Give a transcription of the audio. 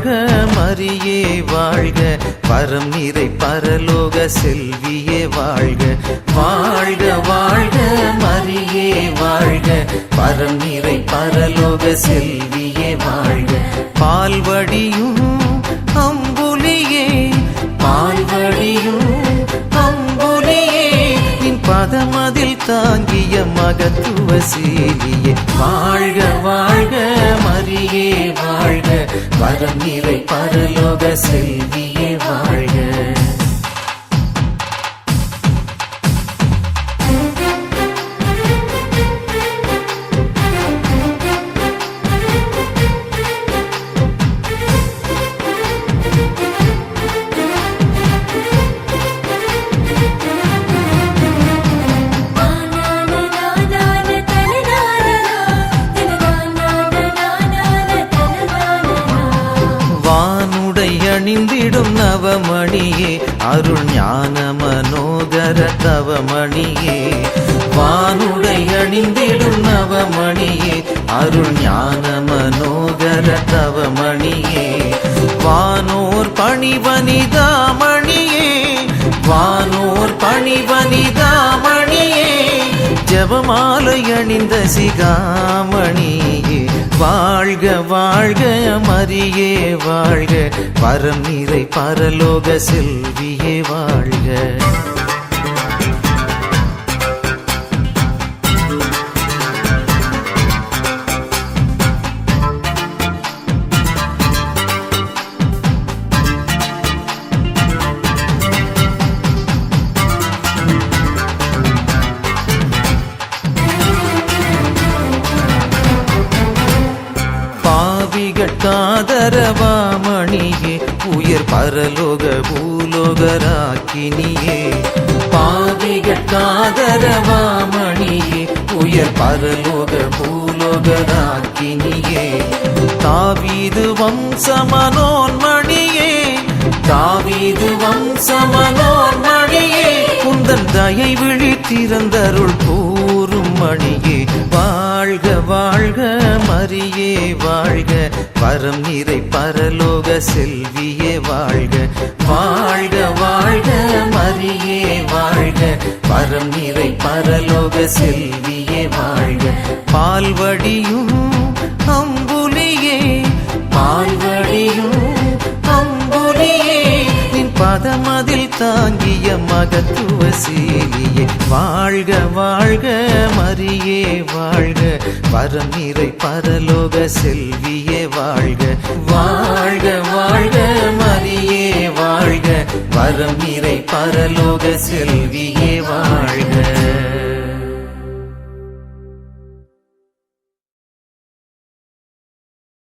வாழ்க மரியே வாழ்க வரம் நிறை பரலோக செல்வியே வாழ்க வாழ்க வாழ்க மரியே வாழ்க வரம் நிறை பரலோக செல்வியே வாழ்க பால்வடியும் அம்புலியே பால்வடியும் அம்புலியே நின் பதமதில் தாங்கிய மகத்துவ சீலியே வாழ்க வாழ்க மரியே வாழ்க வரம் நிறை பரலோக செல்வியே வாழ்க அணிந்திடும் நவமணியே அருள் ஞான மனோகர தவமணியே வானுடை அணிந்திடும் நவமணியே அருள் ஞான மனோகர தவமணியே வானோர் பணிவனிதாமணியே வானோர் பணிவனிதாமணியே ஜபமாலை அணிந்த சிகாமணியே வாழ்க வாழ்க மரியே வாழ்க வரம் நிறை பரலோக செல்வியே வாழ்க காதரவாமணியே உயர் பரலோக பூலோகராக்கினியே பாவிகாதரவாமணியே உயர் பரலோக பூலோகராக்கினியே தாவீது வம்சமனோன்மணியே தாவீது வம்சமனோன்மணியே குந்தன் தயை விழித்திறந்தருள் கூறும் மணியே வாழ்க வாழ்க மரியே வாழ்க வரம் நிறை பரலோக செல்வியே வாழ்க வாழ்க வாழ்க மரியே வாழ்க வரம் நிறை பரலோக செல்வியே வாழ்க பால்வடியும் அம்புலியே பால்வடியும் அம்புலியே நின் பதமதில் தாங்கிய மகத்துவ சீலியே வாழ்க வாழ்க மரியே வாழ்க வரம் நிறை பரலோக செல்வியே வாழ்க வாழ்க வாழ்க மரியே வாழ்க வரம் நிறை பரலோக செல்வியே வாழ்க